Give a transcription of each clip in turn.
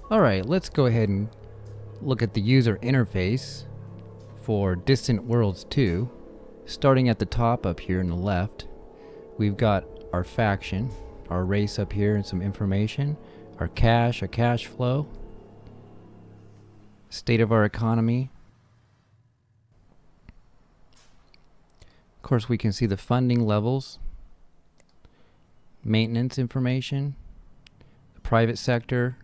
Alright, let's go ahead and look at the user interface for Distant Worlds 2. Starting at the top up here in the left, we've got our faction, our race up here and some information, our cash, a cash flow, state of our economy. Of course, we can see the funding levels, maintenance information, the private sector,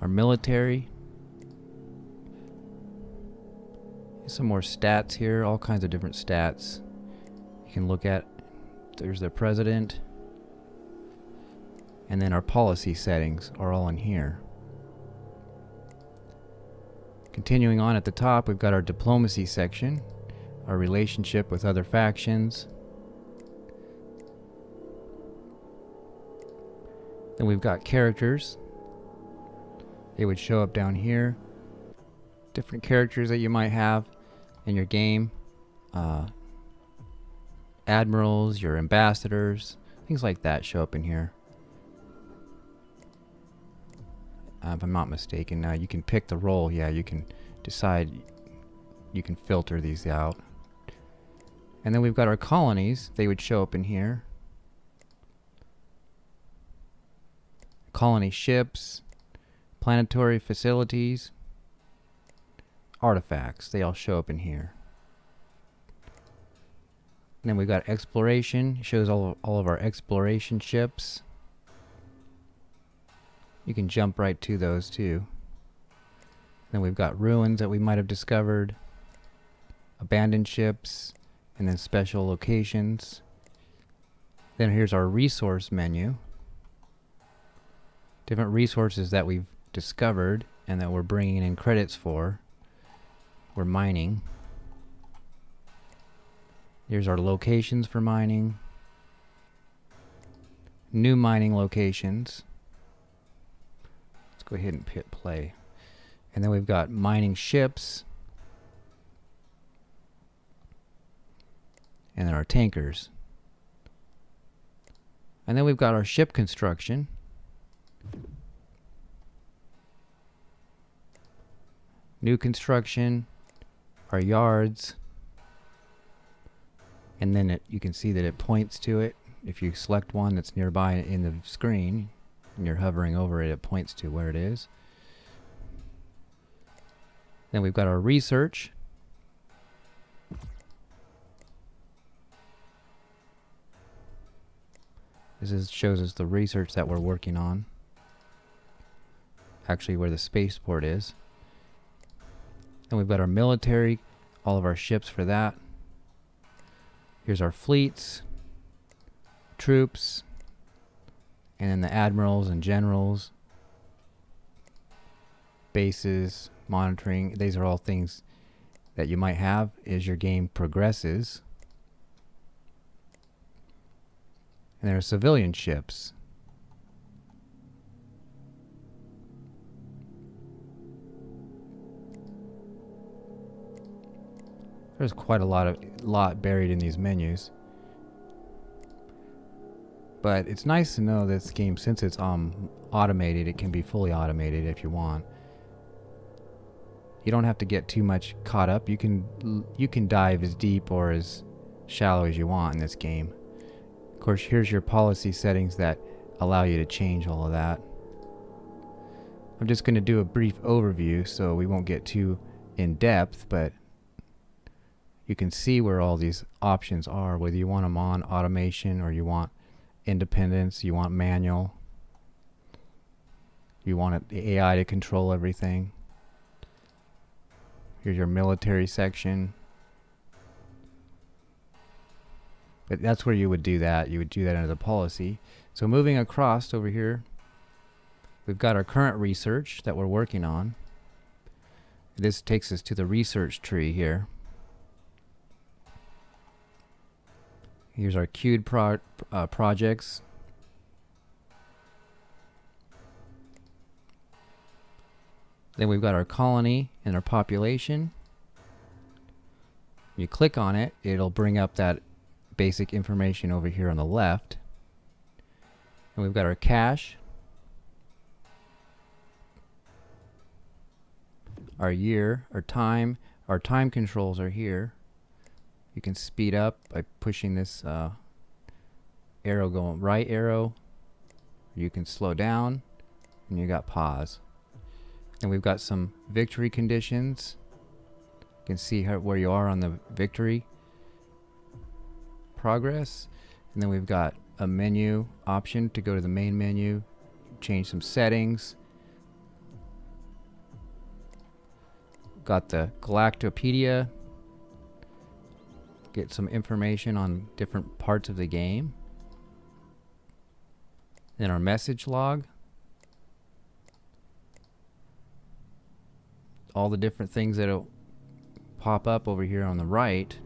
our military, some more stats here, all kinds of different stats you can look at. There's the president, and then our policy settings are all in here. Continuing on at the top, we've got our diplomacy section, our relationship with other factions. Then we've got characters. They would show up down here. Different characters that you might have in your game. Admirals, your ambassadors, things like that show up in here. If I'm not mistaken, you can pick the role. Yeah, you can decide, you can filter these out. And then we've got our colonies. They would show up in here. Colony ships, planetary facilities, artifacts. They all show up in here. And then we've got exploration. It shows all of our exploration ships. You can jump right to those too. Then we've got ruins that we might have discovered, abandoned ships, and then special locations. Then here's our resource menu. Different resources that we've discovered and that we're bringing in credits for. We're mining. Here's our locations for mining. New mining locations. Let's go ahead and hit play. And then we've got mining ships. And then our tankers. And then we've got our ship construction. New construction, our yards, and then you can see that it points to it. If you select one that's nearby in the screen and you're hovering over it, it points to where it is. Then we've got our research. Shows us the research that we're working on. Actually, where the spaceport is. Then we've got our military, all of our ships for that. Here's our fleets, troops, and then the admirals and generals, bases, monitoring. These are all things that you might have as your game progresses. And there are civilian ships. There's quite a lot buried in these menus. But it's nice to know this game, since it's automated, it can be fully automated if you want. You don't have to get too much caught up. You can dive as deep or as shallow as you want in this game. Of course, here's your policy settings that allow you to change all of that. I'm just going to do a brief overview so we won't get too in depth, but you can see where all these options are, whether you want them on automation or you want independence, you want manual, you want the AI to control everything. Here's your military section. But that's where you would do that. You would do that under the policy. So moving across over here, we've got our current research that we're working on. This takes us to the research tree here. Here's our queued projects. Then we've got our colony and our population. You click on it, it'll bring up that basic information over here on the left. And we've got our cash. our year, our time. Our time controls are here. You can speed up by pushing this arrow going right arrow. You can slow down, and you got pause. And we've got some victory conditions. You can see where you are on the victory progress. And then we've got a menu option to go to the main menu, change some settings. Got the Galactopedia, get some information on different parts of the game. Then our message log, all the different things that'll pop up over here on the right.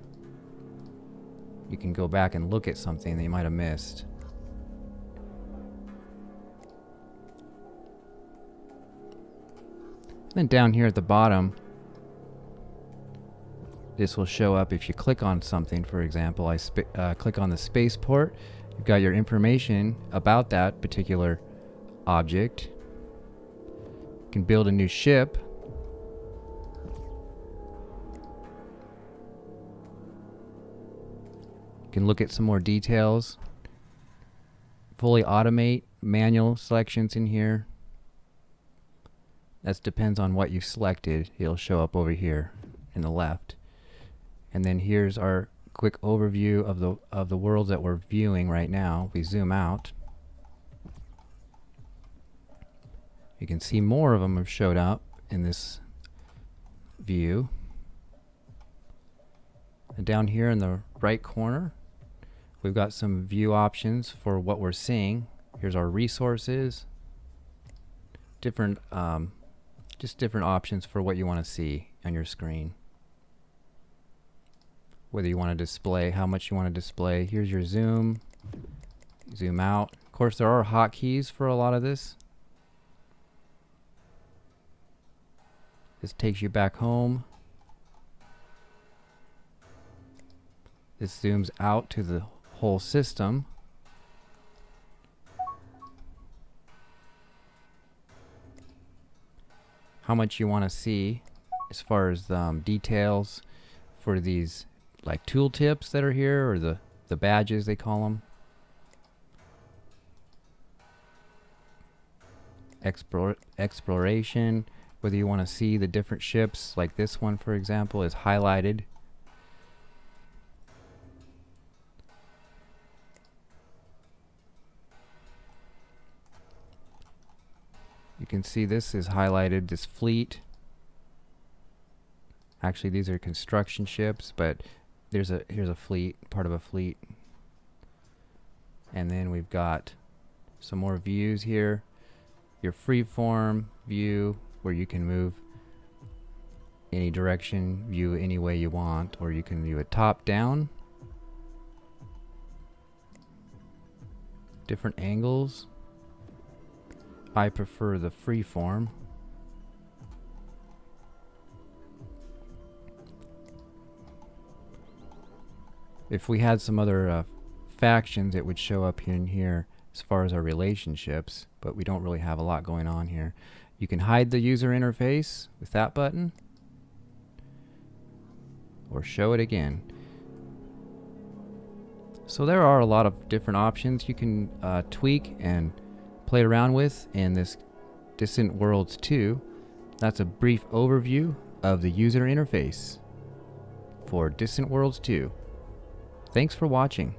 You can go back and look at something that you might have missed. Then down here at the bottom, this will show up if you click on something. For example, I click on the spaceport. You've got your information about that particular object. You can build a new ship. You can look at some more details. Fully automate manual selections in here. That depends on what you selected. It'll show up over here in the left. And then here's our quick overview of the worlds that we're viewing right now. We zoom out. You can see more of them have showed up in this view. And down here in the right corner, we've got some view options for what we're seeing. Here's our resources. Different, just different options for what you want to see on your screen. Whether you want to display, how much you want to display. Here's your zoom, zoom out. Of course, there are hotkeys for a lot of this. This takes you back home. This zooms out to the whole system. How much you want to see as far as details for these like tooltips that are here, or the badges they call them. Exploration, whether you want to see the different ships, like this one for example is highlighted. You can see this is highlighted, this fleet. Actually these are construction ships, but here's a fleet, part of a fleet. And then we've got some more views here. Your freeform view, where you can move any direction, view any way you want, or you can view it top down. Different angles. I prefer the freeform. If we had some other factions, it would show up here and here as far as our relationships, but we don't really have a lot going on here. You can hide the user interface with that button, or show it again. So there are a lot of different options you can tweak and play around with in this Distant Worlds 2. That's a brief overview of the user interface for Distant Worlds 2. Thanks for watching.